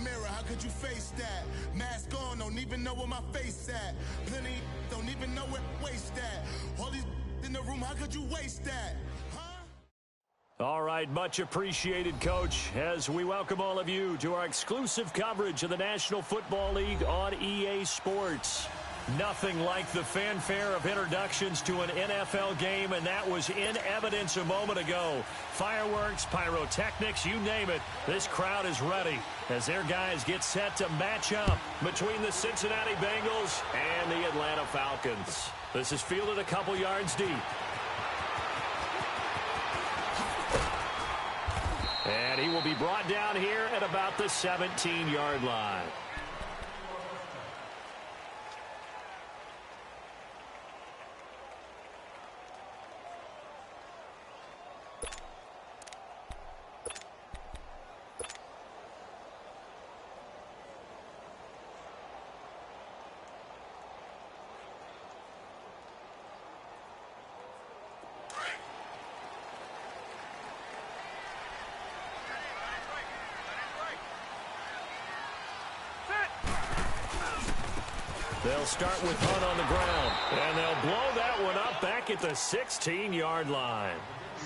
mirror, how could you face that? Mask on, don't even know where my face at. Plenty don't even know where waste at. All these in the room, how could you waste that? All right, much appreciated, Coach, as we welcome all of you to our exclusive coverage of the National Football League on EA Sports. Nothing like the fanfare of introductions to an NFL game, and that was in evidence a moment ago. Fireworks, pyrotechnics, you name it. This crowd is ready as their guys get set to match up between the Cincinnati Bengals and the Atlanta Falcons. This is fielded a couple yards deep. And he will be brought down here at about the 17-yard line. They'll start with Hunt on the ground, and they'll blow that one up back at the 16-yard line.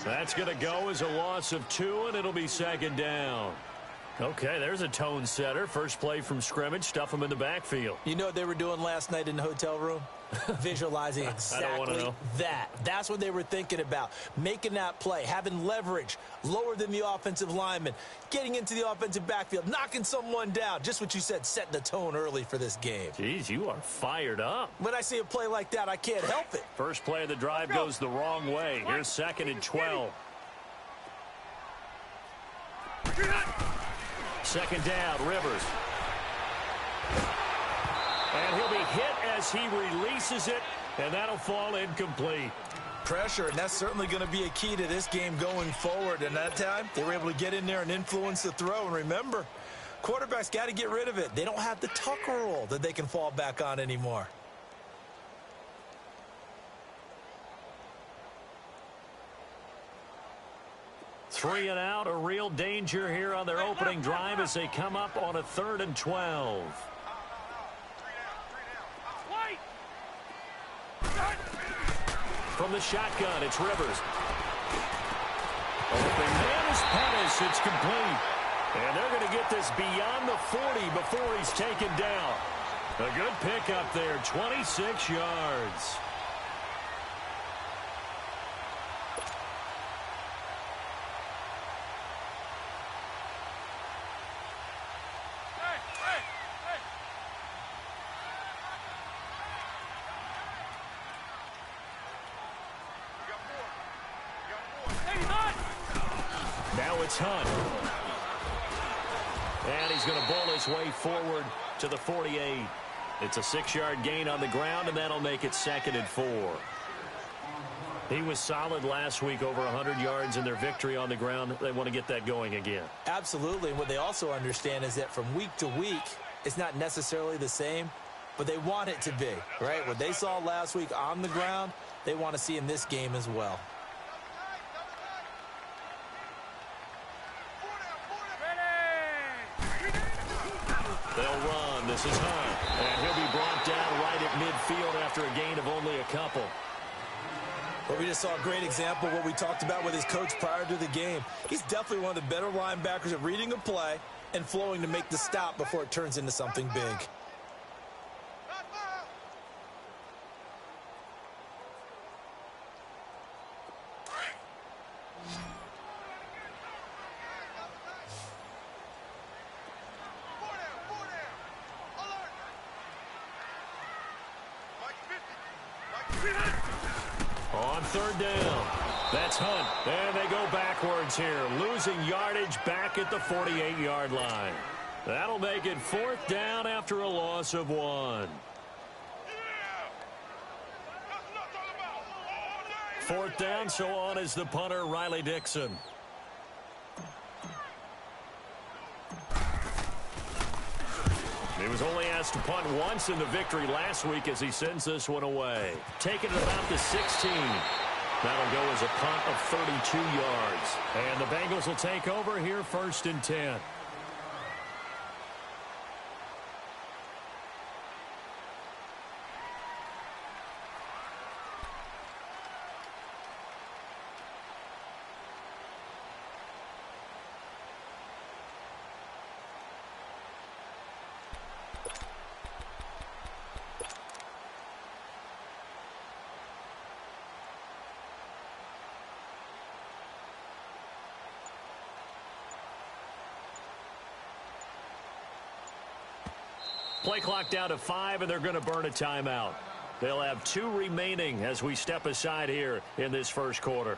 That's going to go as a loss of 2, and it'll be second down. Okay, there's a tone setter. First play from scrimmage, stuff them in the backfield. You know what they were doing last night in the hotel room? Visualizing exactly that. That's what they were thinking about. Making that play, having leverage, lower than the offensive lineman, getting into the offensive backfield, knocking someone down. Just what you said, setting the tone early for this game. Jeez, you are fired up. When I see a play like that, I can't help it. First play of the drive goes the wrong way. Here's 2nd and 12. Second down, Rivers. And he'll be hit as he releases it, and that'll fall incomplete. Pressure, and that's certainly going to be a key to this game going forward. And that time, they were able to get in there and influence the throw. And remember, quarterbacks got to get rid of it. They don't have the Tucker rule that they can fall back on anymore. Three and out, a real danger here on their opening drive as they come up on a 3rd and 12. From the shotgun, it's Rivers. Open man is Pettis. It's complete. And they're going to get this beyond the 40 before he's taken down. A good pickup there, 26 yards. Now it's Hunt. And he's going to bowl his way forward to the 48. It's a 6-yard gain on the ground, and that'll make it 2nd and 4. He was solid last week, over 100 yards in their victory on the ground. They want to get that going again. Absolutely. And what they also understand is that from week to week, it's not necessarily the same, but they want it to be, right? What they saw last week on the ground, they want to see in this game as well. They'll run. This is Hunt. And he'll be brought down right at midfield after a gain of only a couple. Well, we just saw a great example of what we talked about with his coach prior to the game. He's definitely one of the better linebackers at reading a play and flowing to make the stop before it turns into something big. On 3rd down, that's Hunt. And they go backwards here, losing yardage back at the 48-yard line. That'll make it 4th down after a loss of 1. 4th down, so on is the punter, Riley Dixon. He was only asked to punt once in the victory last week as he sends this one away. Taking it about the 16. That'll go as a punt of 32 yards. And the Bengals will take over here 1st and 10. Play clock down to 5, and they're going to burn a timeout. They'll have 2 remaining as we step aside here in this first quarter.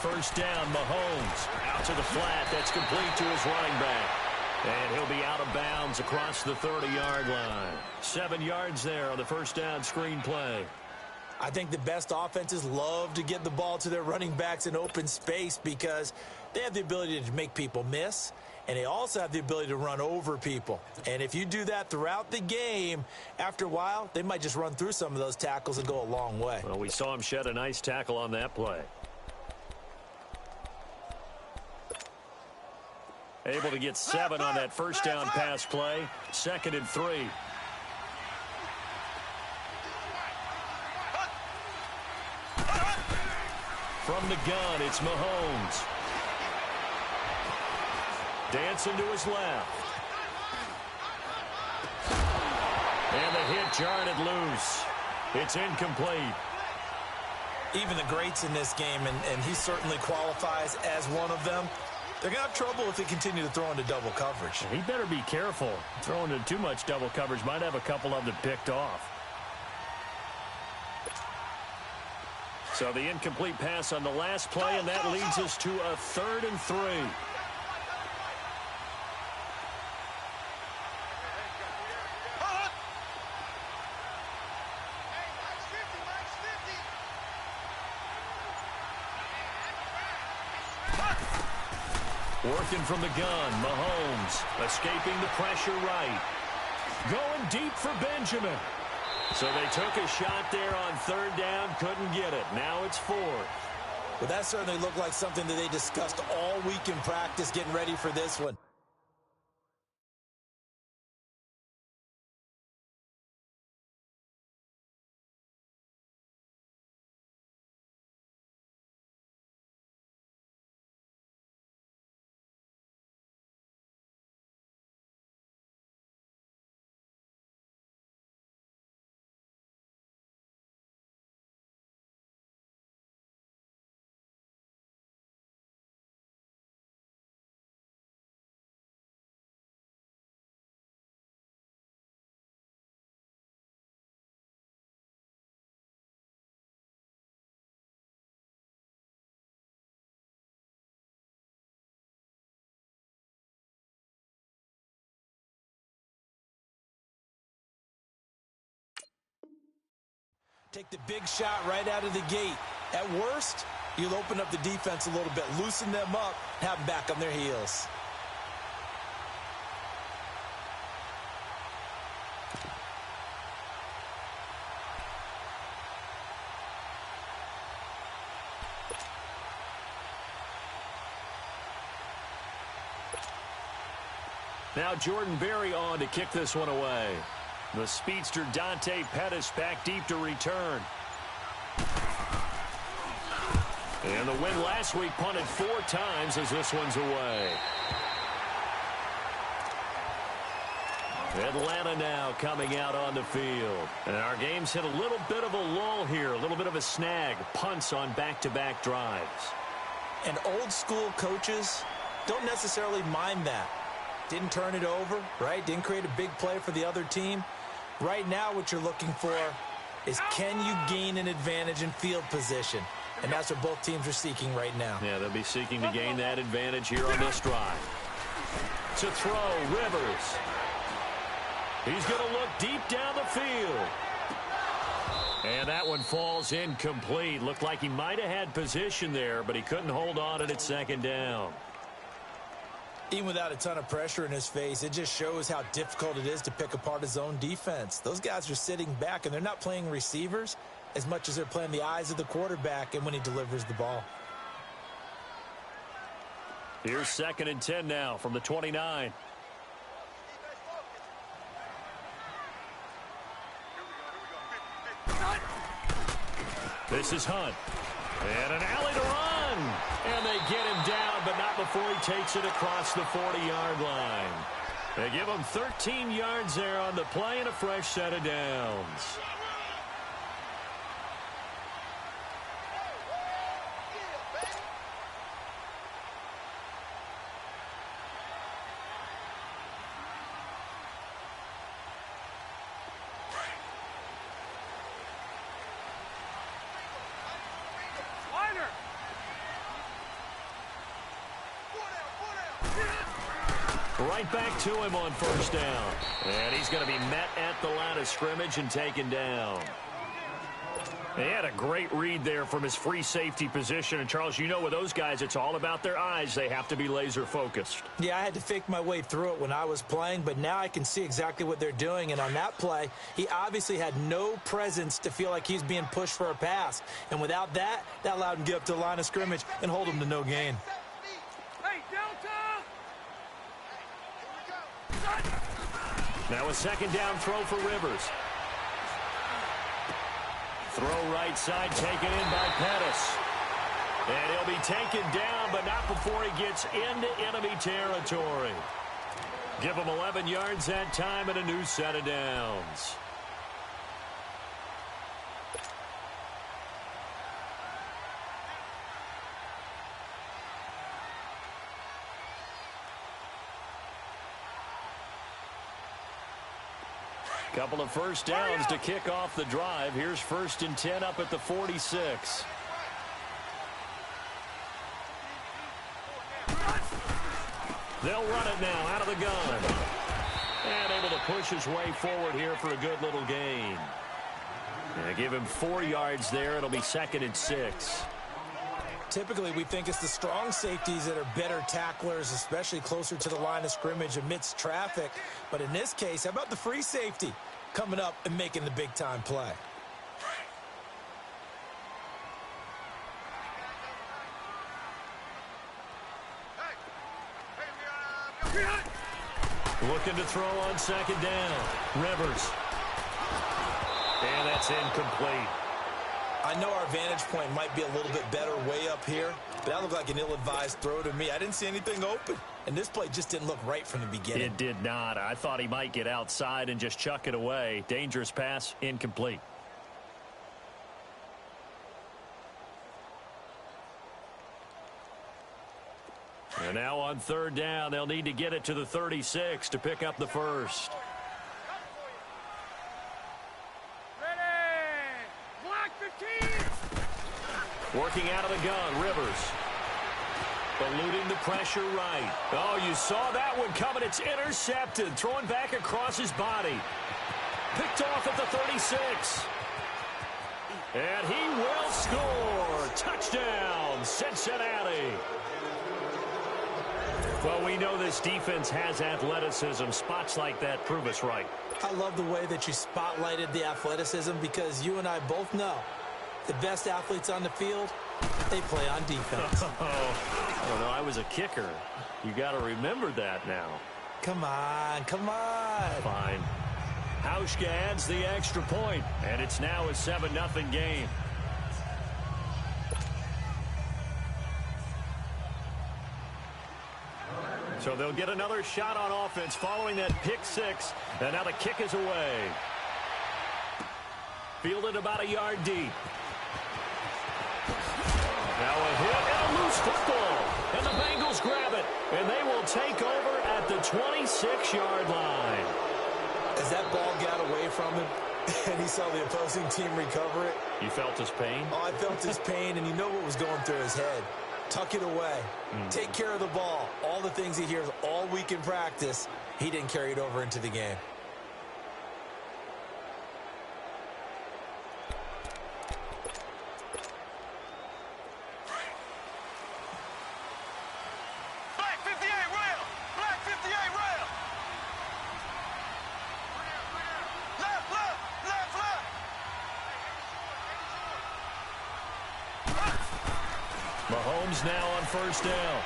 First down, Mahomes out to the flat. That's complete to his running back. And he'll be out of bounds across the 30-yard line. 7 yards there on the first down screen play. I think the best offenses love to get the ball to their running backs in open space because they have the ability to make people miss, and they also have the ability to run over people. And if you do that throughout the game, after a while, they might just run through some of those tackles and go a long way. Well, we saw him shed a nice tackle on that play. Able to get 7 on that first down pass play. 2nd and 3. From the gun, it's Mahomes. Dancing to his left. And the hit jarred it loose. It's incomplete. Even the greats in this game, and he certainly qualifies as one of them, they're going to have trouble if they continue to throw into double coverage. He better be careful. Throwing into too much double coverage might have a couple of them picked off. So the incomplete pass on the last play, and that leads us to a 3rd and 3. Working from the gun, Mahomes escaping the pressure right. Going deep for Benjamin. So they took a shot there on 3rd down, couldn't get it. Now it's 4th. Well, that certainly looked like something that they discussed all week in practice, getting ready for this one. Take the big shot right out of the gate. At worst, you'll open up the defense a little bit, loosen them up, have them back on their heels. Now Jordan Berry on to kick this one away. The speedster Dante Pettis back deep to return. And the win last week punted 4 times as this one's away. Atlanta now coming out on the field. And our game's hit a little bit of a lull here, a little bit of a snag. Punts on back-to-back drives. And old school coaches don't necessarily mind that. Didn't turn it over, right? Didn't create a big play for the other team. Right now what you're looking for is, can you gain an advantage in field position? And that's what both teams are seeking right now. Yeah, they'll be seeking to gain that advantage here on this drive. To throw, Rivers. He's going to look deep down the field. And that one falls incomplete. Looked like he might have had position there, but he couldn't hold on at 2nd down. Even without a ton of pressure in his face, it just shows how difficult it is to pick apart his own defense. Those guys are sitting back, and they're not playing receivers. as much as they're playing the eyes of the quarterback and when he delivers the ball. Here's 2nd and 10 now from the 29. This is Hunt. And an alley to run. And they get him down, but not before he takes it across the 40-yard line. They give him 13 yards there on the play and a fresh set of downs. Right back to him on 1st down. And he's going to be met at the line of scrimmage and taken down. He had a great read there from his free safety position. And, Charles, you know with those guys, it's all about their eyes. They have to be laser focused. Yeah, I had to fake my way through it when I was playing, but now I can see exactly what they're doing. And on that play, he obviously had no presence to feel like he's being pushed for a pass. And without that, that allowed him to get up to the line of scrimmage and hold him to no gain. Now a 2nd down throw for Rivers. Throw right side, taken in by Pettis. And he'll be taken down, but not before he gets into enemy territory. Give him 11 yards that time and a new set of downs. Couple of 1st downs to kick off the drive. Here's 1st and 10 up at the 46. They'll run it now out of the gun. And able to push his way forward here for a good little gain. And give him 4 yards there. It'll be 2nd and 6. Typically, we think it's the strong safeties that are better tacklers, especially closer to the line of scrimmage amidst traffic. But in this case, how about the free safety coming up and making the big-time play? Looking to throw on 2nd down. Rivers. And that's incomplete. I know our vantage point might be a little bit better way up here, but that looked like an ill-advised throw to me. I didn't see anything open, and this play just didn't look right from the beginning. It did not. I thought he might get outside and just chuck it away. Dangerous pass, incomplete. And now on 3rd down, they'll need to get it to the 36 to pick up the first. Working out of the gun, Rivers. Eluding the pressure right. Oh, you saw that one coming. It's intercepted. Throwing back across his body. Picked off at the 36. And he will score. Touchdown, Cincinnati. Well, we know this defense has athleticism. Spots like that prove us right. I love the way that you spotlighted the athleticism because you and I both know the best athletes on the field, they play on defense. I don't know. I was a kicker. You got to remember that now. Come on, come on. Fine. Hauschka adds the extra point, and it's now a 7-0 game. So they'll get another shot on offense following that pick 6, and now the kick is away. Fielded about a yard deep. Now a hit and a loose football. And the Bengals grab it. And they will take over at the 26-yard line. As that ball got away from him and he saw the opposing team recover it. You felt his pain? Oh, I felt his pain, and you know what was going through his head. Tuck it away. Take care of the ball. All the things he hears all week in practice, he didn't carry it over into the game. Mahomes now on first down.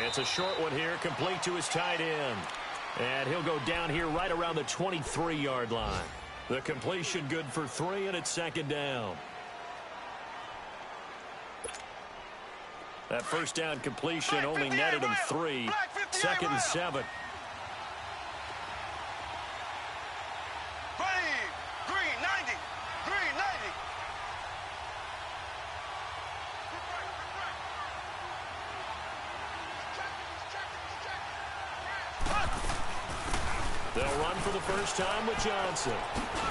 It's a short one here, complete to his tight end. And he'll go down here right around the 23-yard line. The completion good for 3, and it's second down. That first down completion only netted him 3. Second and 7. They'll run for the first time with Johnson.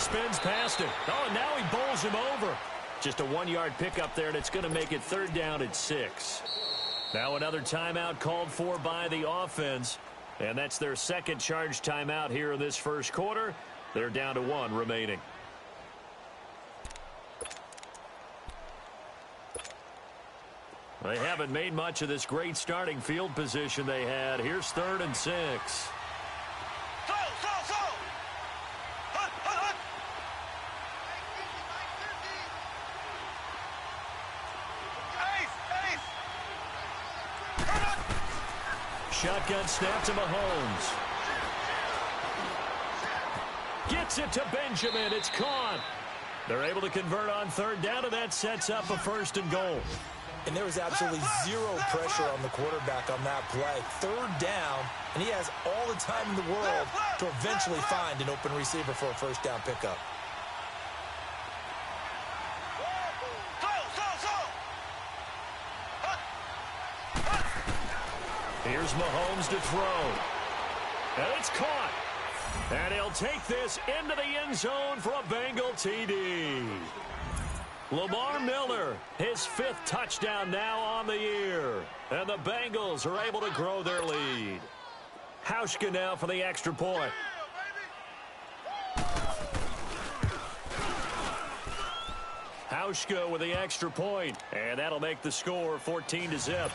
Spins past him. Oh, and now he bowls him over. Just a 1-yard pickup there, and it's going to make it third down at 6. Now another timeout called for by the offense. And that's their second charge timeout here in this first quarter. They're down to 1 remaining. They haven't made much of this great starting field position they had. Here's 3rd and 6. Shotgun snap to Mahomes. Gets it to Benjamin. It's caught. They're able to convert on third down, and that sets up a 1st and goal. And there was absolutely zero pressure on the quarterback on that play. Third down, and he has all the time in the world to eventually find an open receiver for a first down pickup. Here's Mahomes to throw. And it's caught. And he'll take this into the end zone for a Bengal TD. Lamar Miller, his 5th touchdown now on the year. And the Bengals are able to grow their lead. Hauschka now for the extra point. Hauschka with the extra point. And that'll make the score 14-0.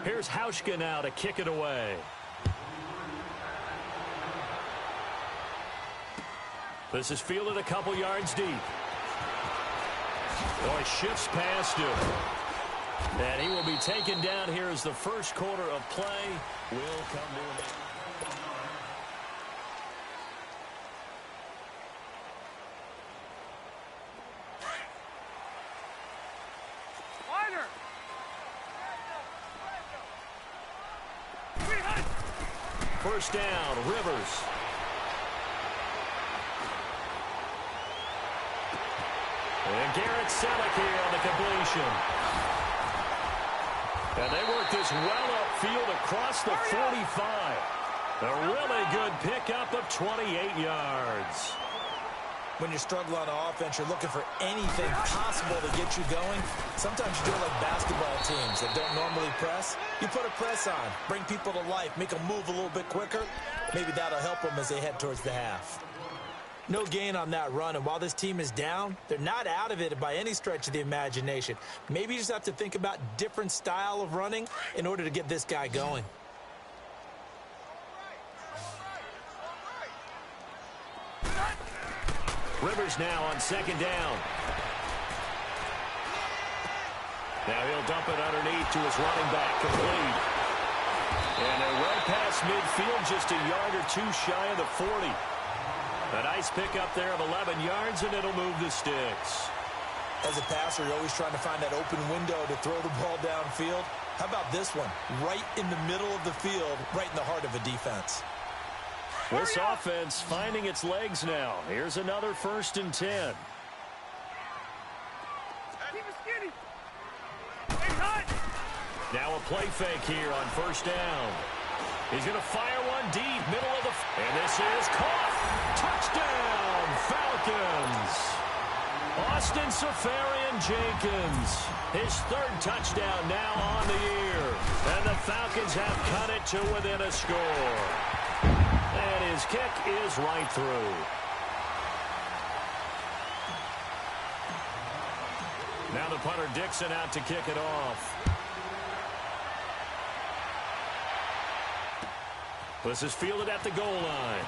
Here's Hauschka now to kick it away. This is fielded a couple yards deep. Oh, he shifts past him. And he will be taken down here as the first quarter of play will come to an end. First down, Rivers. And Garrett Selleck here on the completion. And they work this well upfield across the 45. A really good pickup of 28 yards. When you struggle on offense, you're looking for anything possible to get you going. Sometimes you do it like basketball teams that don't normally press. You put a press on, bring people to life, make them move a little bit quicker. Maybe that'll help them as they head towards the half. No gain on that run, and while this team is down, they're not out of it by any stretch of the imagination. Maybe you just have to think about different style of running in order to get this guy going. Rivers now on second down. Now he'll dump it underneath to his running back, complete. And they're well past midfield, just a yard or 2 shy of the 40. A nice pickup there of 11 yards, and it'll move the sticks. As a passer, you're always trying to find that open window to throw the ball downfield. How about this one? Right in the middle of the field, right in the heart of a defense. This offense finding its legs now. Here's another 1st and 10. Now a play fake here on first down. He's going to fire one deep, middle of the... And this is caught. Touchdown, Falcons. Austin Seferian-Jenkins. His 3rd touchdown now on the year. And the Falcons have cut it to within a score. And his kick is right through. Now the punter Dixon out to kick it off. This is fielded at the goal line.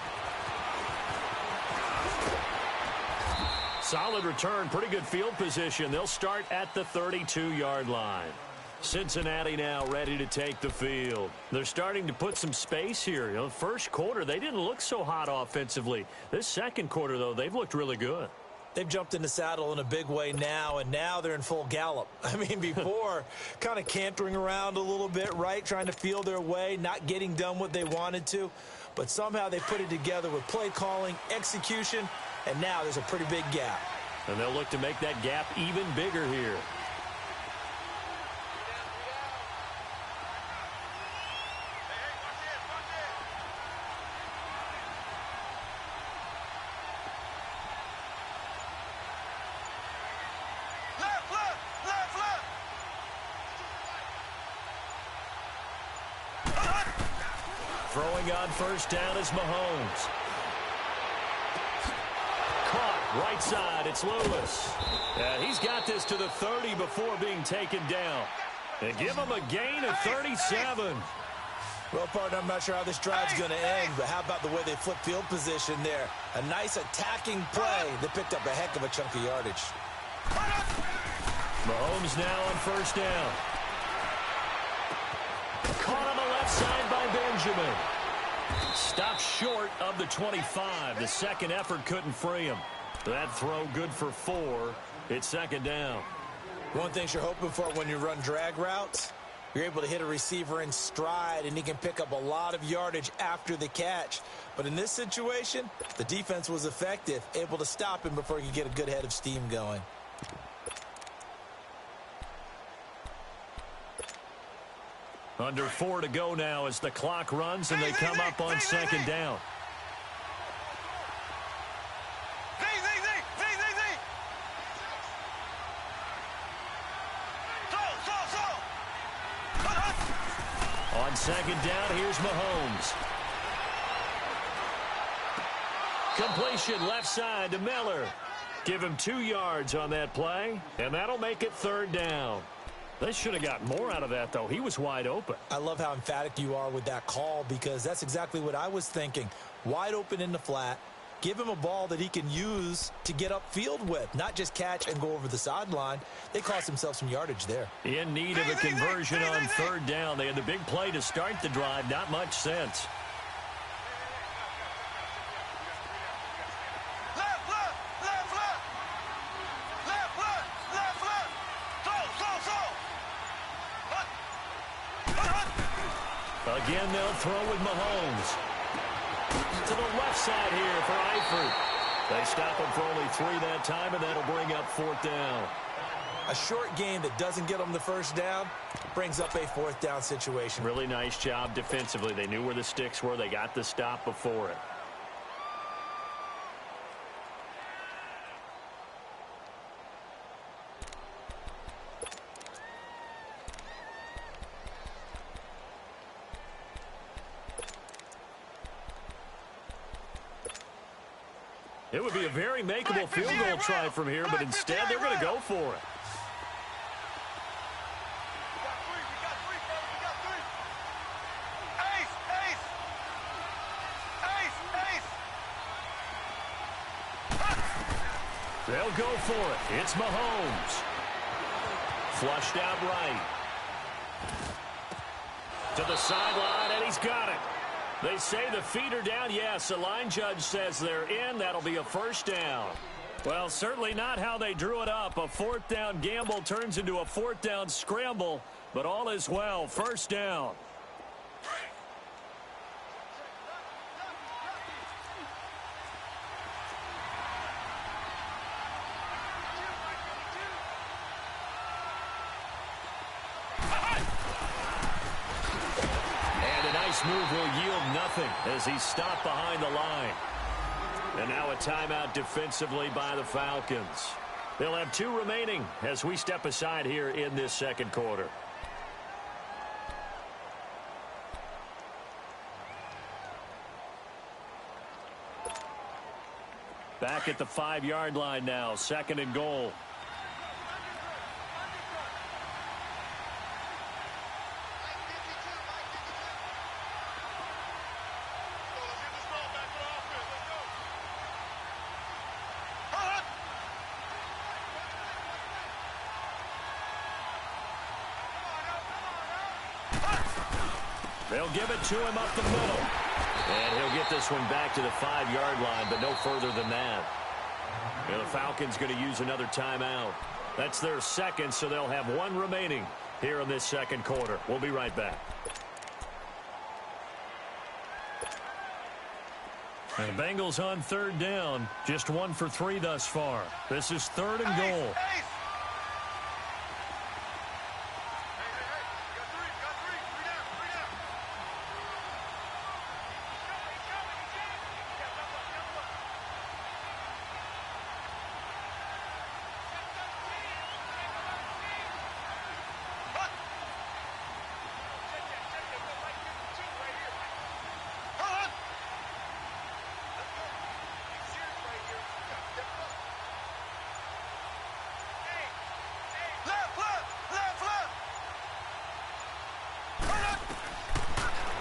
Solid return, pretty good field position. They'll start at the 32-yard line. Cincinnati now ready to take the field. They're starting to put some space here. You know, first quarter, they didn't look so hot offensively. This second quarter, though, they've looked really good. They've jumped in the saddle in a big way now, and now they're in full gallop. I mean, before, kind of cantering around a little bit, right, trying to feel their way, not getting done what they wanted to. But somehow they put it together with play calling, execution, and now there's a pretty big gap. And they'll look to make that gap even bigger here. Throwing on first down is Mahomes. Caught right side. It's Lewis. He's got this to the 30 before being taken down. And give him a gain of 37. Well, partner, I'm not sure how this drive's going to end, but how about the way they flip field position there? A nice attacking play that picked up a heck of a chunk of yardage. Mahomes now on first down. Caught on the left side by Benjamin. Stopped short of the 25. The second effort couldn't free him. That throw good for 4. It's second down. One thing you're hoping for when you run drag routes, you're able to hit a receiver in stride, and he can pick up a lot of yardage after the catch. But in this situation, the defense was effective, able to stop him before he could get a good head of steam going. Under 4 to go now as the clock runs and they come up on second down. On second down, here's Mahomes. Completion left side to Miller. Give him 2 yards on that play, and that'll make it third down. They should have got more out of that, though. He was wide open. I love how emphatic you are with that call, because that's exactly what I was thinking. Wide open in the flat. Give him a ball that he can use to get upfield with, not just catch and go over the sideline. They cost themselves some yardage there. In need of a conversion on third down. They had the big play to start the drive. Not much sense. Again, they'll throw with Mahomes. To the left side here for Eifert. They stop him for only 3 that time, and that'll bring up fourth down. A short game that doesn't get them the first down brings up a fourth down situation. Really nice job defensively. They knew where the sticks were. They got the stop before it. It would be a very makeable field goal try from here, but instead they're going to go for it. They'll go for it. It's Mahomes. Flushed out right. To the sideline, and he's got it. They say the feet are down. Yes, the line judge says they're in. That'll be a first down. Well, certainly not how they drew it up. A fourth down gamble turns into a fourth down scramble, but all is well. First down. Move will yield nothing as he's stopped behind the line. And now a timeout defensively by the Falcons. They'll have 2 remaining as we step aside here in this second quarter. Back at the 5-yard line now, second and goal. They'll give it to him up the middle. And he'll get this one back to the 5-yard line, but no further than that. And the Falcons going to use another timeout. That's their second, so they'll have one remaining here in this second quarter. We'll be right back. And the Bengals on third down. Just 1 for 3 thus far. This is 3rd and goal.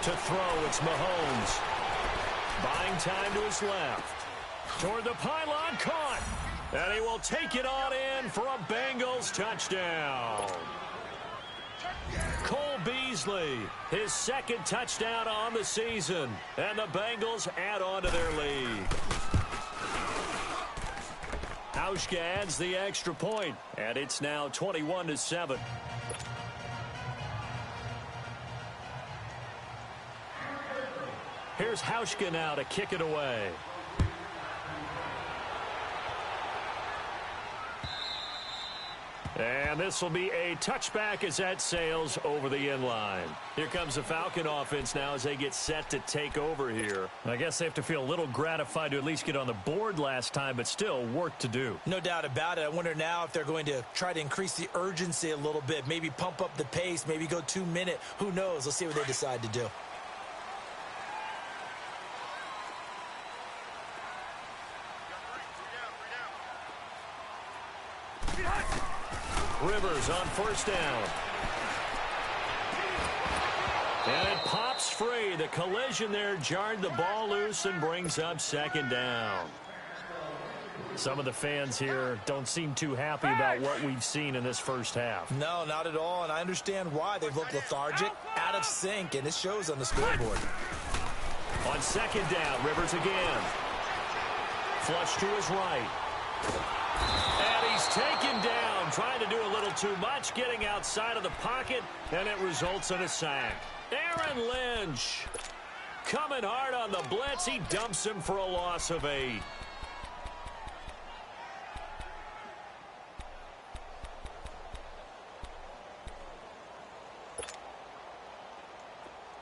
To throw, it's Mahomes. Buying time to his left. Toward the pylon, caught. And he will take it on in for a Bengals touchdown. Cole Beasley, his second touchdown on the season. And the Bengals add on to their lead. Hauschka adds the extra point, and it's now 21-7. Here's Hauschka now to kick it away. And this will be a touchback as that sails over the end line. Here comes the Falcon offense now as they get set to take over here. I guess they have to feel a little gratified to at least get on the board last time, but still work to do. No doubt about it. I wonder now if they're going to try to increase the urgency a little bit, maybe pump up the pace, maybe go 2-minute. Who knows? Let's see what they decide to do. Rivers on first down. And it pops free. The collision there jarred the ball loose and brings up second down. Some of the fans here don't seem too happy about what we've seen in this first half. No, not at all, and I understand why. They've looked lethargic, out of sync, and it shows on the scoreboard. On second down, Rivers again. Flush to his right. And he's taken down, trying to do a little too much, getting outside of the pocket, and it results in a sack. Aaron Lynch coming hard on the blitz. He dumps him for a loss of 8.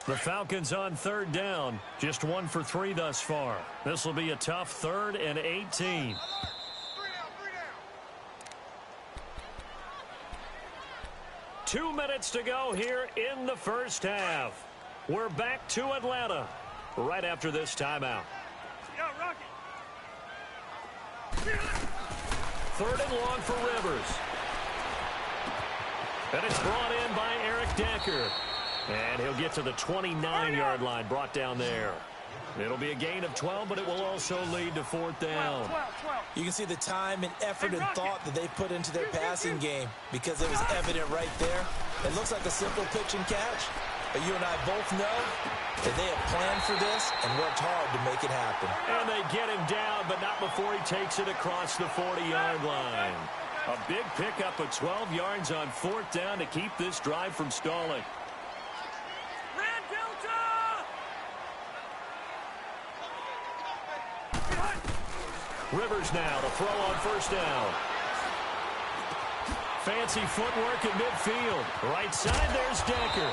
The Falcons on third down, just 1 for 3 thus far. This will be a tough 3rd and 18. Two minutes to go here in the first half. We're back to Atlanta right after this timeout. 3rd and long for Rivers. And it's brought in by Eric Decker. And he'll get to the 29-yard line, brought down there. It'll be a gain of 12, but it will also lead to 4th down. You can see the time and effort and thought that they put into their passing game because it was evident right there. It looks like a simple pitch and catch, but you and I both know that they have planned for this and worked hard to make it happen. And they get him down, but not before he takes it across the 40-yard line. A big pickup of 12 yards on 4th down to keep this drive from stalling. Rivers now to throw on first down. Fancy footwork in midfield. Right side, there's Decker.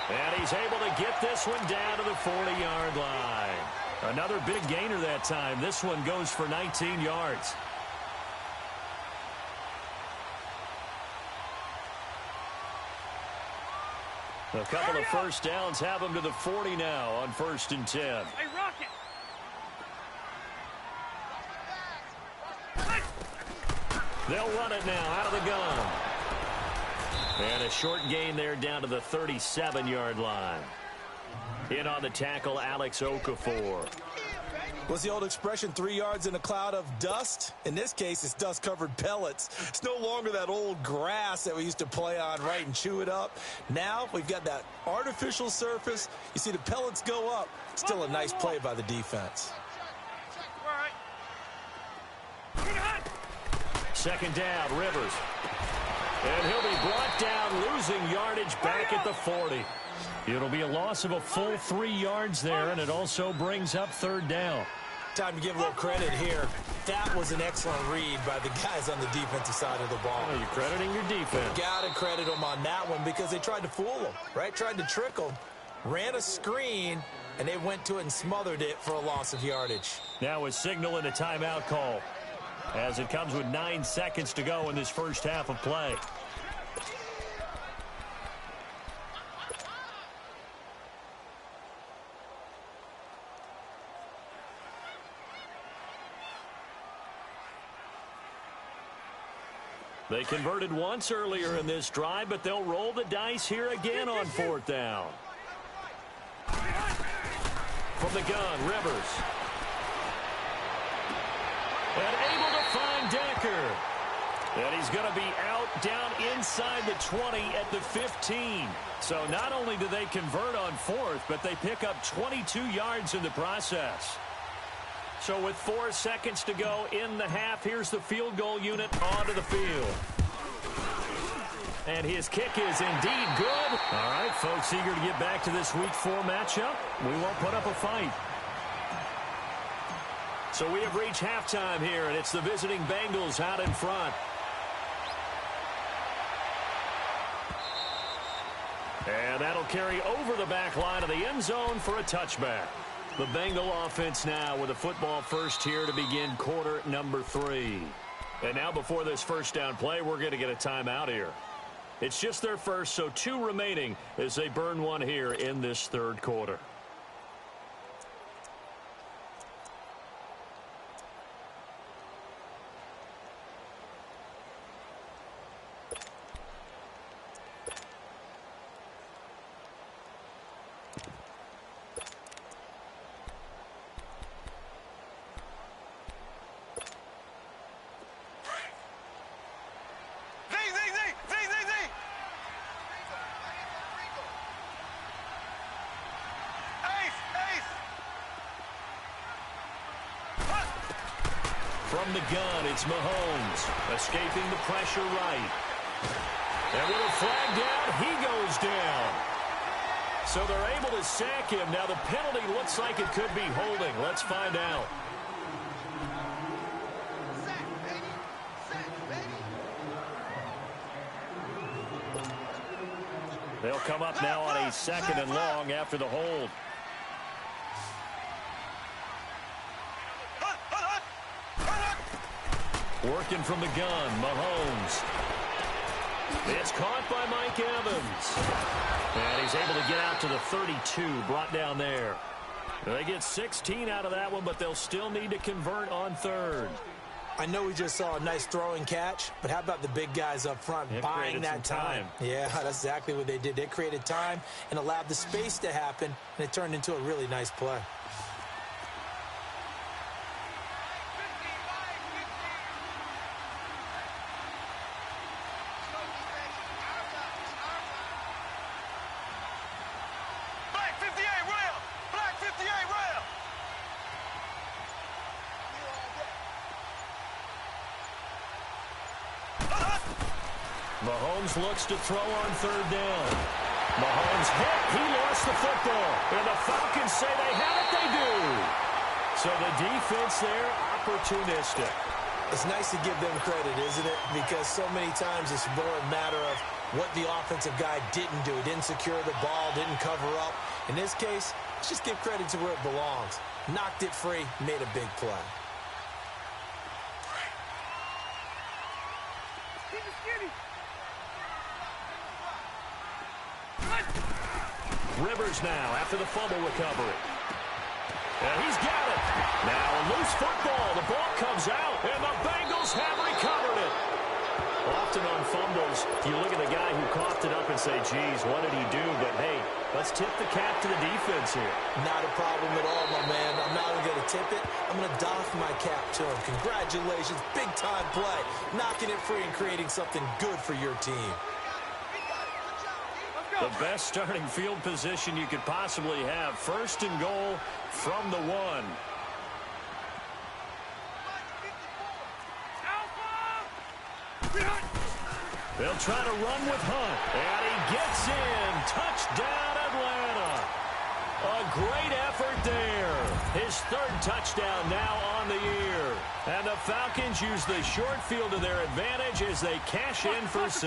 And he's able to get this one down to the 40-yard line. Another big gainer that time. This one goes for 19 yards. A couple of first downs have him to the 40 now on 1st and 10. Hey, Rocket! They'll run it now out of the gun. And a short gain there down to the 37-yard line. In on the tackle, Alex Okafor. What's the old expression, 3 yards in a cloud of dust? In this case, it's dust-covered pellets. It's no longer that old grass that we used to play on, right, and chew it up. Now we've got that artificial surface. You see the pellets go up. Still a nice play by the defense. Second down, Rivers. And he'll be brought down, losing yardage back at the 40. It'll be a loss of a full 3 yards there, and it also brings up third down. Time to give a little credit here. That was an excellent read by the guys on the defensive side of the ball. Well, you're crediting your defense. Got to credit them on that one because they tried to fool them, right? Tried to trick them, ran a screen, and they went to it and smothered it for a loss of yardage. Now a signal and a timeout call as it comes with 9 seconds to go in this first half of play. They converted once earlier in this drive, but they'll roll the dice here again on fourth down. From the gun, Rivers. And able to find Decker. And he's going to be out down inside the 20 at the 15. So not only do they convert on fourth, but they pick up 22 yards in the process. So with 4 seconds to go in the half, here's the field goal unit onto the field. And his kick is indeed good. All right, folks, eager to get back to this Week 4 matchup. We won't put up a fight. So we have reached halftime here, and it's the visiting Bengals out in front. And that'll carry over the back line of the end zone for a touchback. The Bengal offense now with a football first here to begin quarter number 3. And now before this first down play, we're going to get a timeout here. It's just their first, so 2 remaining as they burn one here in this third quarter. From the gun, it's Mahomes, escaping the pressure right. And with a flag down, he goes down. So they're able to sack him. Now the penalty looks like it could be holding. Let's find out. They'll come up now on a 2nd and long after the hold. Working from the gun, Mahomes. It's caught by Mike Evans. And he's able to get out to the 32, brought down there. They get 16 out of that one, but they'll still need to convert on third. I know we just saw a nice throwing catch, but how about the big guys up front buying that time? Yeah, that's exactly what they did. They created time and allowed the space to happen, and it turned into a really nice play. Mahomes looks to throw on third down. Mahomes hit. He lost the football. And the Falcons say they have it. They do. So the defense there, opportunistic. It's nice to give them credit, isn't it? Because so many times it's more a matter of what the offensive guy didn't do. Didn't secure the ball, didn't cover up. In this case, let's just give credit to where it belongs. Knocked it free, made a big play. Rivers now after the fumble recovery. And he's got it. Now a loose football. The ball comes out, and the Bengals have recovered it. Often on fumbles, you look at the guy who caught the it up and say, geez, what did he do? But, hey, let's tip the cap to the defense here. Not a problem at all, my man. I'm not even going to tip it. I'm going to doff my cap to him. Congratulations. Big-time play. Knocking it free and creating something good for your team. The best starting field position you could possibly have. First and goal from the 1. They'll try to run with Hunt. And he gets in. Touchdown, Atlanta. A great effort there. His 3rd touchdown now on the year. And the Falcons use the short field to their advantage as they cash in for 6.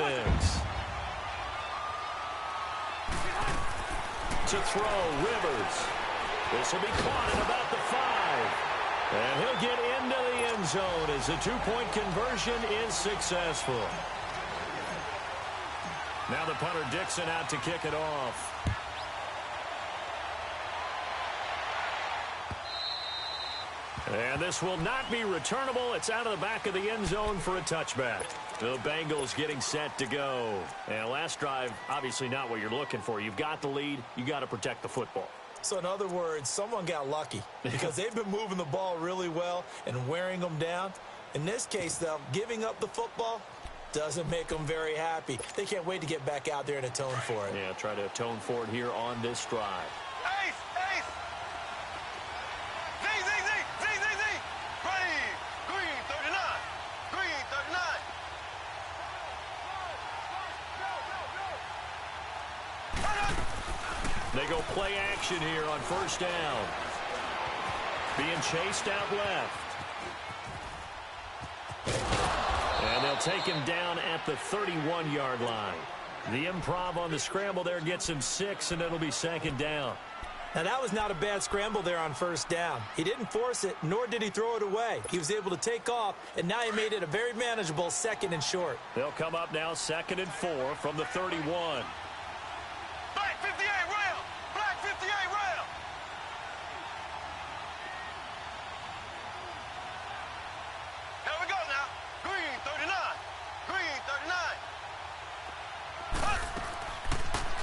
To throw, Rivers. This will be caught at about the 5. And he'll get into the end zone as the 2-point conversion is successful. Now the punter Dixon out to kick it off. And this will not be returnable. It's out of the back of the end zone for a touchback. The Bengals getting set to go. And last drive, obviously not what you're looking for. You've got the lead. You got to protect the football. So in other words, someone got lucky because they've been moving the ball really well and wearing them down. In this case, though, giving up the football doesn't make them very happy. They can't wait to get back out there and atone for it. Yeah, try to atone for it here on this drive. Ace! Ace! Z! Green 39! Green 39! They go play action here on first down. Being chased out left. And they'll take him down at the 31-yard line. The improv on the scramble there gets him 6, and it'll be 2nd down. Now, that was not a bad scramble there on first down. He didn't force it, nor did he throw it away. He was able to take off, and now he made it a very manageable 2nd and short. They'll come up now 2nd and 4 from the 31. Black 58 rail! Black 58 rail! Here we go now. Green 39. Green 39.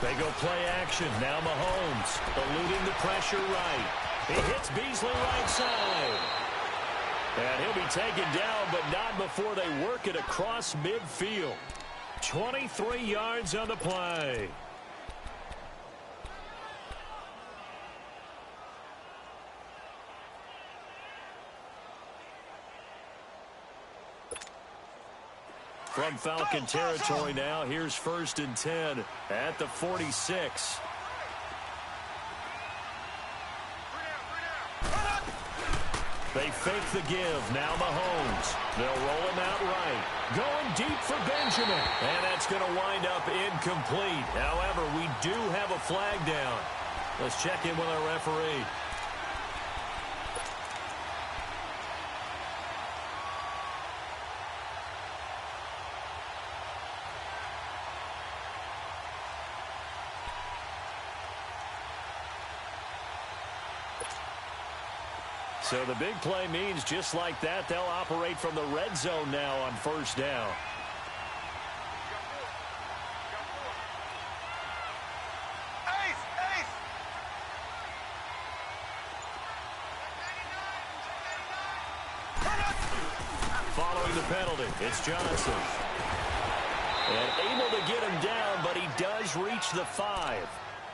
They go play action. Now Mahomes eluding the pressure right. He hits Beasley right side. And he'll be taken down, but not before they work it across midfield. 23 yards on the play. From Falcon territory now, here's 1st and 10 at the 46. They fake the give. Now Mahomes. They'll roll him out right. Going deep for Benjamin. And that's going to wind up incomplete. However, we do have a flag down. Let's check in with our referee. So the big play means just like that, they'll operate from the red zone now on first down. Ace! Ace! Following the penalty, it's Johnson. And able to get him down, but he does reach the 5.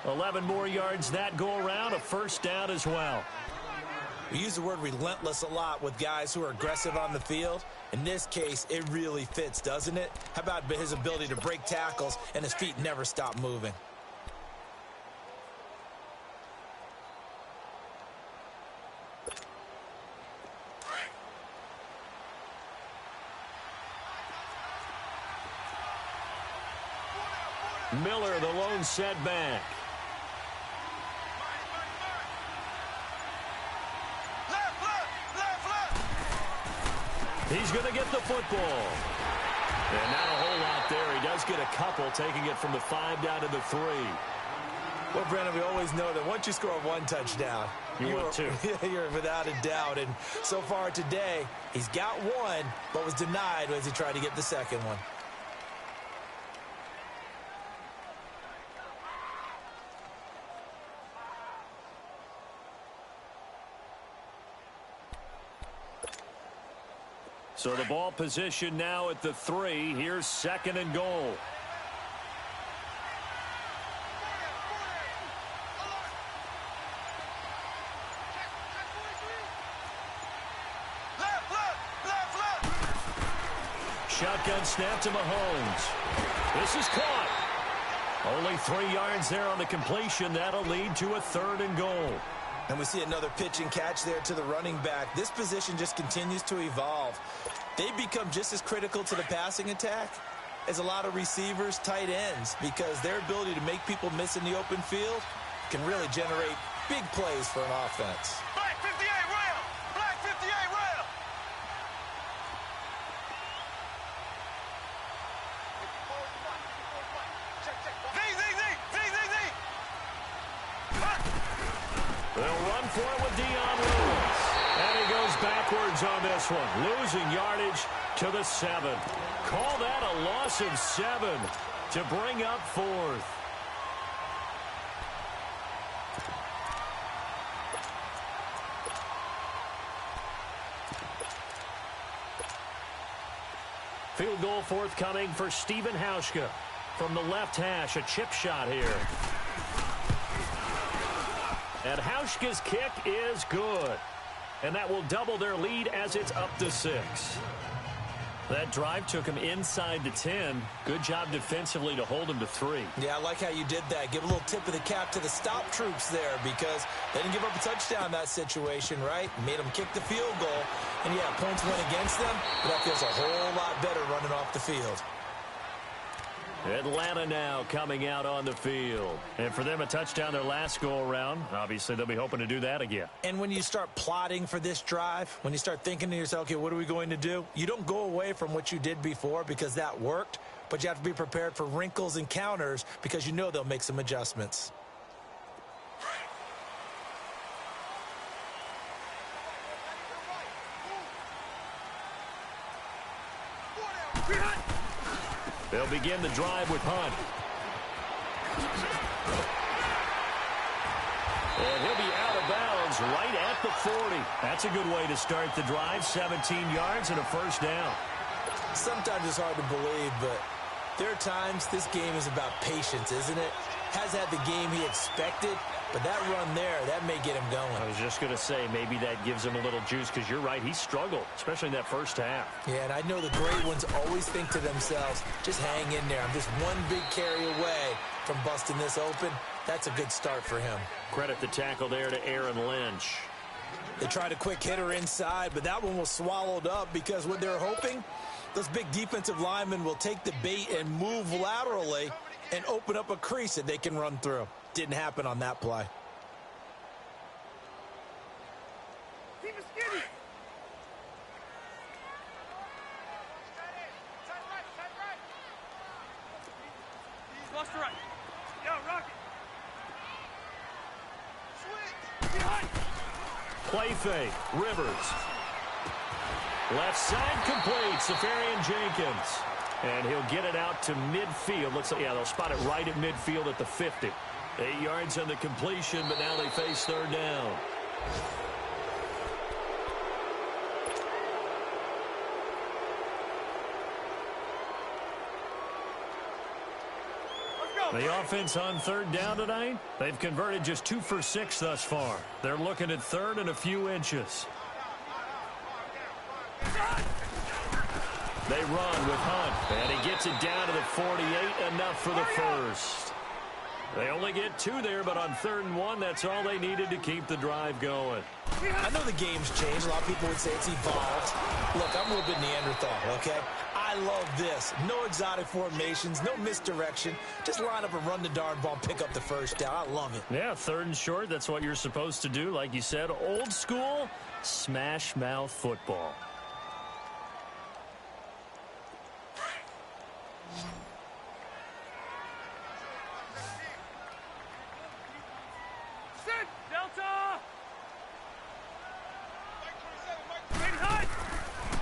11 more yards that go around, a first down as well. We use the word relentless a lot with guys who are aggressive on the field. In this case, it really fits, doesn't it? How about his ability to break tackles and his feet never stop moving? Miller, the lone setback. He's going to get the football. And not a whole lot there. He does get a couple, taking it from the 5 down to the 3. Well, Brandon, we always know that once you score 1 touchdown, you want 2. You're without a doubt. And so far today, he's got 1, but was denied as he tried to get the second one. So the ball position now at the 3. Here's 2nd and goal. Shotgun snap to Mahomes. This is caught. Only 3 yards there on the completion. That'll lead to a 3rd and goal. And we see another pitch and catch there to the running back. This position just continues to evolve. They become just as critical to the passing attack as a lot of receivers, tight ends, because their ability to make people miss in the open field can really generate big plays for an offense. Black 58 rail! Black 58 rail! They'll run for it with Dion Lewis. And he goes backwards on this one, losing yardage to the 7. Call that a loss of 7 to bring up 4th. Field goal forthcoming for Stephen Hauschka. From the left hash, a chip shot here. And Hauschka's kick is good. And that will double their lead as it's up to 6. That drive took him inside the 10. Good job defensively to hold him to 3. Yeah, I like how you did that. Give a little tip of the cap to the stop troops there because they didn't give up a touchdown in that situation, right? Made them kick the field goal. And, yeah, points went against them, but that feels a whole lot better running off the field. Atlanta now coming out on the field. And for them, a touchdown their last go-around. Obviously, they'll be hoping to do that again. And when you start plotting for this drive, when you start thinking to yourself, okay, what are we going to do? You don't go away from what you did before because that worked, but you have to be prepared for wrinkles and counters because you know they'll make some adjustments. They'll begin the drive with Hunt. And he'll be out of bounds right at the 40. That's a good way to start the drive. 17 yards and a 1st down. Sometimes it's hard to believe, but there are times this game is about patience, isn't it? Has had the game he expected, but that run there, that may get him going. I was just going to say, maybe that gives him a little juice because you're right, he struggled, especially in that first half. Yeah, and I know the great ones always think to themselves, just hang in there. I'm just one big carry away from busting this open. That's a good start for him. Credit the tackle there to Aaron Lynch. They tried a quick hitter inside, but that one was swallowed up because what they're hoping, those big defensive linemen will take the bait and move laterally and open up a crease that they can run through. Didn't happen on that play. Keep it skinny. Lost the right. Yo, rock it. Switch. Behind. Play fake. Rivers. Left side complete. Safarian Jenkins. And he'll get it out to midfield. Looks like, yeah, they'll spot it right at midfield at the 50. 8 yards on the completion, but now they face 3rd down. The offense on 3rd down tonight, they've converted just 2 for 6 thus far. They're looking at 3rd and a few inches. They run with Hunt, and he gets it down to the 48, enough for the 1st. They only get 2 there, but on 3rd and 1, that's all they needed to keep the drive going. I know the game's changed. A lot of people would say it's evolved. Look, I'm a little bit Neanderthal, okay? I love this. No exotic formations, no misdirection. Just line up and run the darn ball and pick up the 1st down. I love it. Yeah, 3rd and short, that's what you're supposed to do. Like you said, old school, smash mouth football.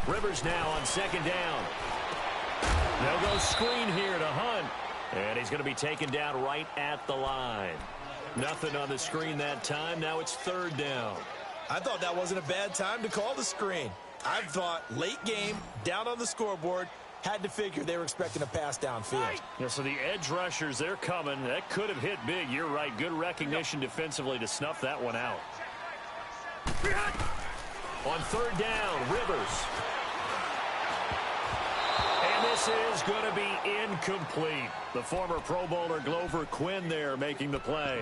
Rivers now on 2nd down. They'll go screen here to Hunt. And he's going to be taken down right at the line. Nothing on the screen that time. Now it's 3rd down. I thought that wasn't a bad time to call the screen. I've thought late game, down on the scoreboard, had to figure they were expecting a pass downfield. Yeah, so the edge rushers, they're coming. That could have hit big. You're right. Good recognition defensively to snuff that one out. On third down, Rivers. And this is going to be incomplete. The former Pro Bowler Glover Quinn there making the play.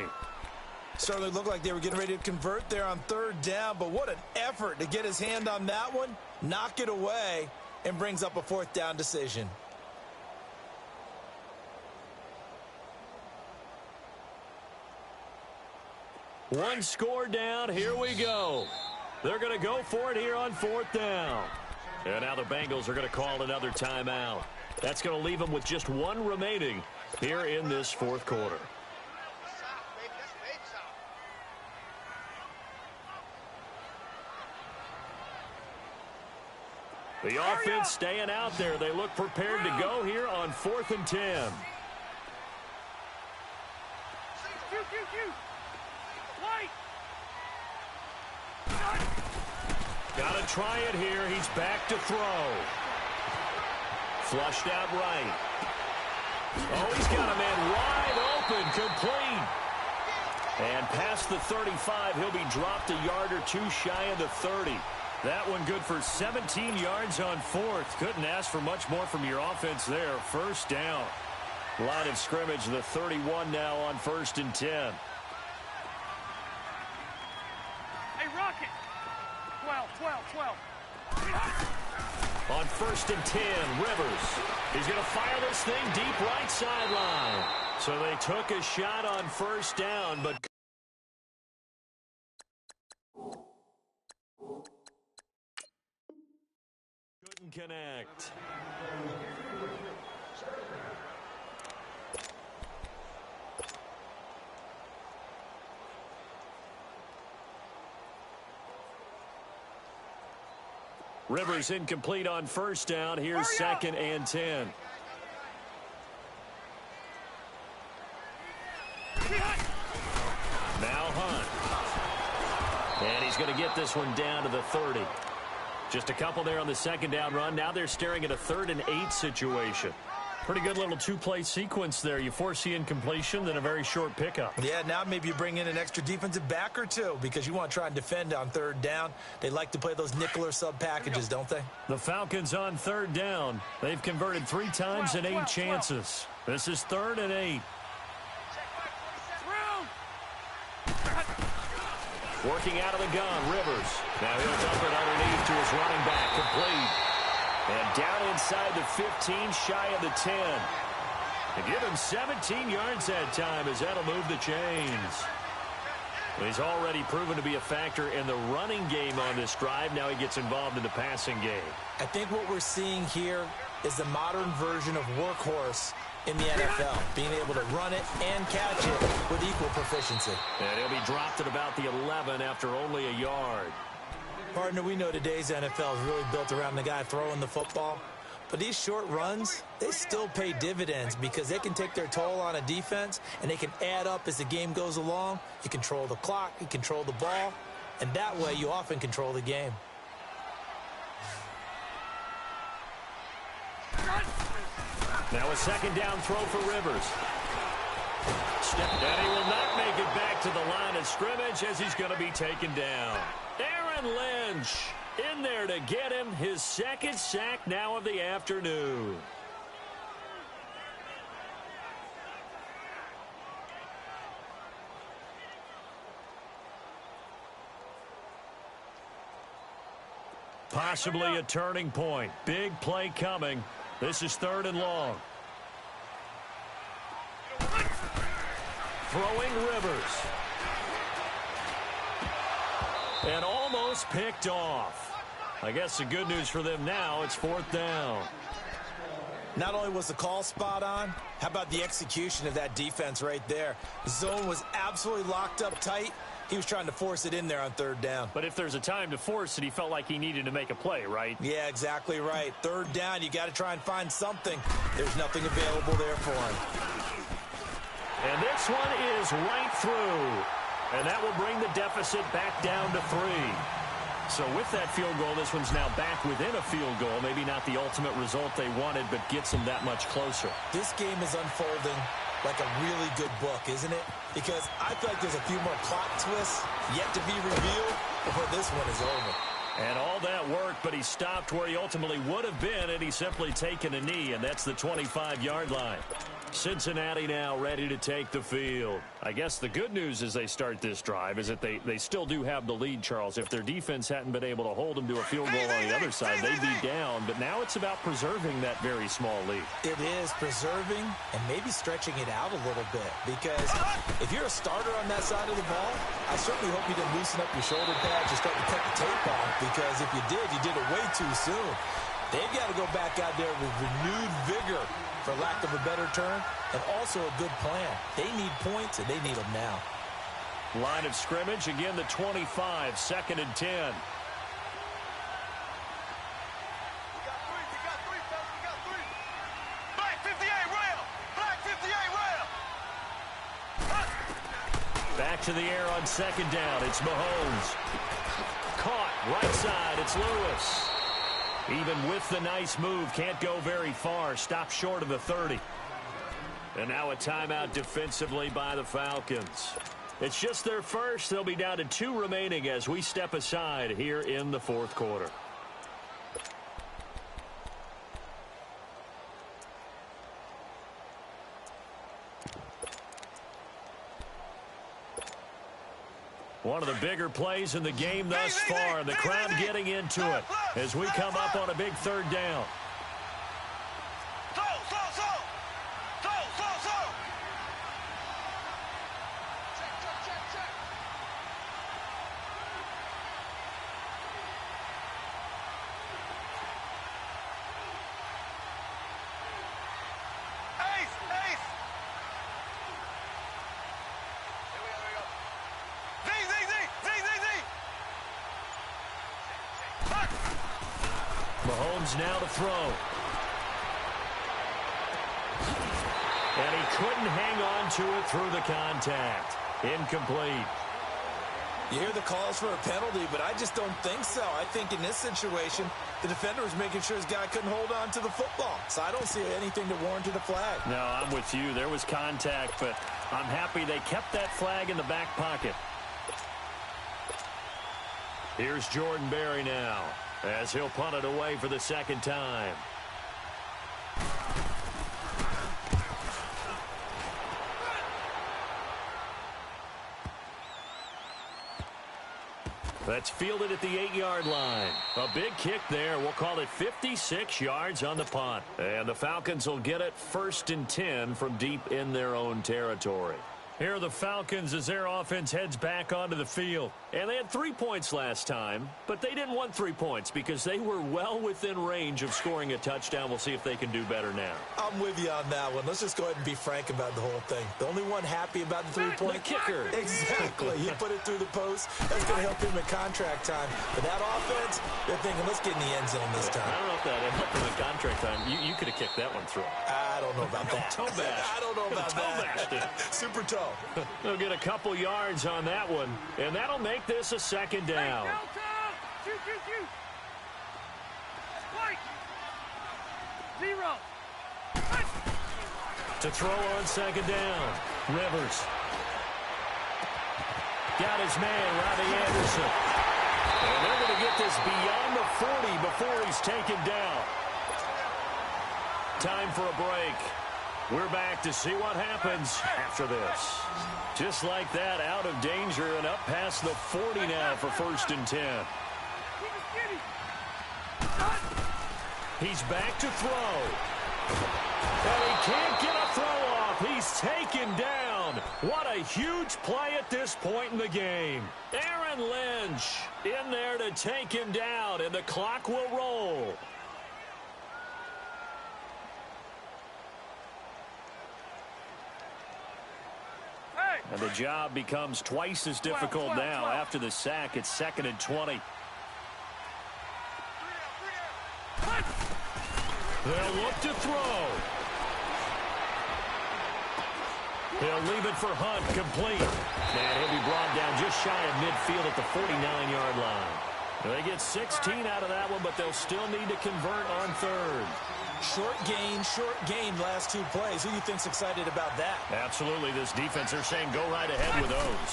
Certainly looked like they were getting ready to convert there on third down, but what an effort to get his hand on that one, knock it away, and brings up a fourth down decision. One score down. Here we go. They're going to go for it here on fourth down. And now the Bengals are going to call another timeout. That's going to leave them with just one remaining here in this fourth quarter. The offense staying out there. They look prepared to go here on 4th and 10. Got to try it here. He's back to throw. Flushed out right. Oh, he's got a man wide open, complete. And past the 35, he'll be dropped a yard or two shy of the 30. That one good for 17 yards on fourth. Couldn't ask for much more from your offense there. First down. Line of scrimmage, the 31 now on 1st and 10. Hey, Rocket. 12. On 1st and 10, Rivers. He's going to fire this thing deep right sideline. So they took a shot on first down, but couldn't connect. Rivers incomplete on first down. Here's 2nd and 10. Now Hunt. And he's going to get this one down to the 30. Just a couple there on the 2nd down run. Now they're staring at a 3rd and 8 situation. Pretty good little two-play sequence there. You force the incompletion, then a very short pickup. Yeah, now maybe you bring in an extra defensive back or two because you want to try and defend on 3rd down. They like to play those nickel or sub packages, don't they? The Falcons on 3rd down. They've converted 3 times in 8 chances. This is 3rd and 8. Working out of the gun, Rivers. Now he'll dump it underneath to his running back, complete. And down inside the 15, shy of the 10. To give him 17 yards that time as that'll move the chains. He's already proven to be a factor in the running game on this drive. Now he gets involved in the passing game. I think what we're seeing here is the modern version of workhorse in the NFL, being able to run it and catch it with equal proficiency. And he'll be dropped at about the 11 after only a yard. Partner, we know today's NFL is really built around the guy throwing the football. But these short runs, they still pay dividends because they can take their toll on a defense and they can add up as the game goes along. You control the clock, you control the ball, and that way you often control the game. Now a 2nd down throw for Rivers. And he will not make it back to the line of scrimmage as he's going to be taken down. Aaron Lynch in there to get him his 2nd sack now of the afternoon. Possibly a turning point. Big play coming. This is 3rd and long. Throwing Rivers. And almost picked off. I guess the good news for them now, it's 4th down. Not only was the call spot on, how about the execution of that defense right there? The zone was absolutely locked up tight. He was trying to force it in there on 3rd down. But if there's a time to force it, he felt like he needed to make a play, right? Yeah, exactly right. 3rd down, you got to try and find something. There's nothing available there for him. And this one is right through. And that will bring the deficit back down to 3. So with that field goal, this one's now back within a field goal. Maybe not the ultimate result they wanted, but gets them that much closer. This game is unfolding like a really good book, isn't it? Because I feel like there's a few more plot twists yet to be revealed before this one is over. And all that work, but he stopped where he ultimately would have been, and he's simply taken a knee, and that's the 25-yard line. Cincinnati now ready to take the field. I guess the good news as they start this drive is that they still do have the lead, Charles. If their defense hadn't been able to hold them to a field goal on the other side, they'd be down. But now it's about preserving that very small lead. It is preserving and maybe stretching it out a little bit. Because if you're a starter on that side of the ball, I certainly hope you didn't loosen up your shoulder pads and start to cut the tape off. Because if you did it way too soon. They've got to go back out there with renewed vigor, for lack of a better term, and also a good plan. They need points, and they need them now. Line of scrimmage, again the 25, 2nd and 10. We got three, fellas, we got three. Black 58, rail! Black 58, rail! Back to the air on 2nd down. It's Mahomes. Caught, right side, it's Lewis. Even with the nice move, can't go very far. Stopped short of the 30. And now a timeout defensively by the Falcons. It's just their first. They'll be down to 2 remaining as we step aside here in the 4th quarter. One of the bigger plays in the game thus far. The crowd getting into it as we come up on a big 3rd down. Mahomes now to throw. And he couldn't hang on to it through the contact. Incomplete. You hear the calls for a penalty, but I just don't think so. I think in this situation, the defender was making sure his guy couldn't hold on to the football. So I don't see anything that warranted a flag. No, I'm with you. There was contact, but I'm happy they kept that flag in the back pocket. Here's Jordan Berry now, as he'll punt it away for the 2nd time. That's fielded at the 8-yard line. A big kick there. We'll call it 56 yards on the punt. And the Falcons will get it 1st and 10 from deep in their own territory. Here are the Falcons as their offense heads back onto the field. And they had 3 points last time, but they didn't want 3 points because they were well within range of scoring a touchdown. We'll see if they can do better now. I'm with you on that one. Let's just go ahead and be frank about the whole thing. The only one happy about the 3-point kicker. Exactly. He put it through the post. That's going to help him in contract time. But that offense, they're thinking, let's get in the end zone this time. I don't know if that helped him in contract time. You could have kicked that one through. I don't know about that. Toe bash. I don't know about that. Super toe. They'll get a couple yards on that one, and that'll make this a 2nd down. Shoot. White. 0. To throw on 2nd down. Rivers. Got his man, Robbie Anderson. And they're going to get this beyond the 40 before he's taken down. Time for a break. We're back to see what happens after this. Just like that, out of danger and up past the 40 now for 1st and 10. He's back to throw. And he can't get a throw off. He's taken down. What a huge play at this point in the game. Aaron Lynch in there to take him down, and the clock will roll. And the job becomes twice as difficult now after the sack. It's 2nd and 20. They'll look to throw. He'll leave it for Hunt, complete. And he'll be brought down just shy of midfield at the 49-yard line. They get 16 out of that one, but they'll still need to convert on third. Short gain last 2 plays. Who do you think's excited about that? Absolutely. This defense, they're saying go right ahead with those.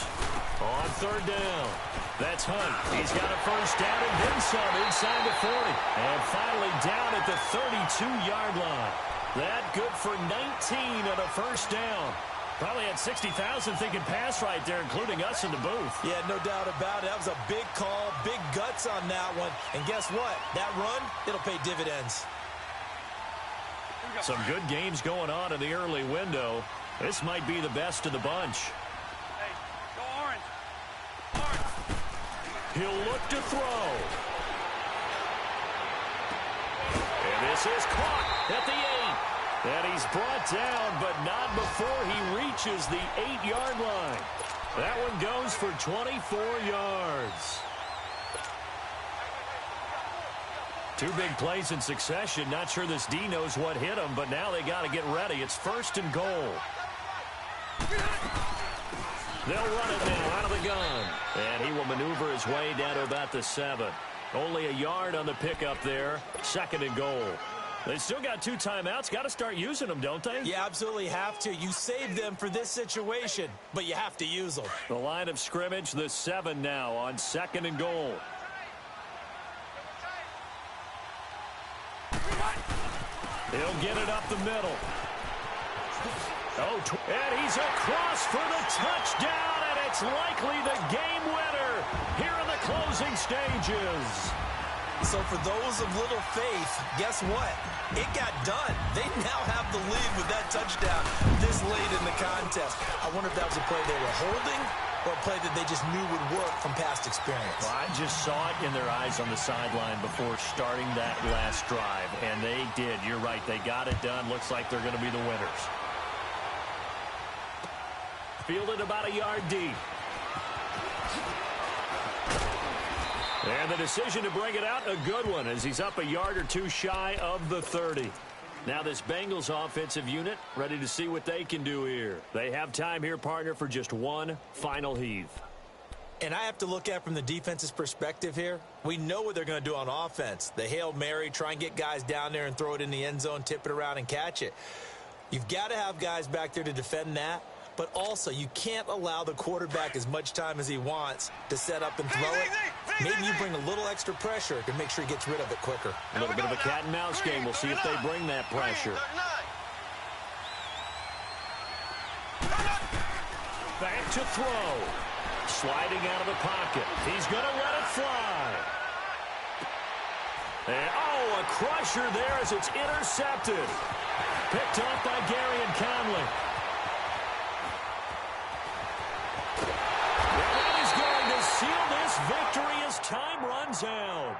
On third down, that's Hunt. He's got a first down and then some inside the 40. And finally down at the 32-yard line. That good for 19 on a first down. Probably had 60,000 thinking pass right there, including us in the booth. Yeah, no doubt about it. That was a big call, big guts on that one. And guess what? That run, it'll pay dividends. Some good games going on in the early window. This might be the best of the bunch. Hey, go orange. Orange. He'll look to throw. And this is caught at the 8. And he's brought down, but not before he reaches the 8-yard line. That one goes for 24 yards. 2 big plays in succession. Not sure this D knows what hit him, but now they got to get ready. It's first and goal. They'll run it now out of the gun. And he will maneuver his way down to about the 7. Only a yard on the pickup there. Second and goal. They still got 2 timeouts. Got to start using them, don't they? You absolutely have to. You save them for this situation, but you have to use them. The line of scrimmage, the 7 now on second and goal. He'll get it up the middle. And he's across for the touchdown, and it's likely the game winner here in the closing stages. So for those of little faith, guess what? It got done. They now have the lead with that touchdown this late in the contest. I wonder if that was a play they were holding or a play that they just knew would work from past experience. Well, I just saw it in their eyes on the sideline before starting that last drive, and they did. You're right. They got it done. Looks like they're going to be the winners. Fielded about a yard deep. And the decision to bring it out, a good one, as he's up a yard or 2 shy of the 30. Now this Bengals offensive unit ready to see what they can do here. They have time here, partner, for just one final heave. And I have to look at it from the defense's perspective here. We know what they're going to do on offense. The Hail Mary, try and get guys down there and throw it in the end zone, tip it around and catch it. You've got to have guys back there to defend that. But also, you can't allow the quarterback as much time as he wants to set up and throw it. Maybe you bring a little extra pressure to make sure he gets rid of it quicker. A little bit of a cat and mouse game. We'll see if they bring that pressure. Back to throw. Sliding out of the pocket. He's going to let it fly. And, a crusher there as it's intercepted. Picked off by Gary and Conley. Seal this victory as time runs out.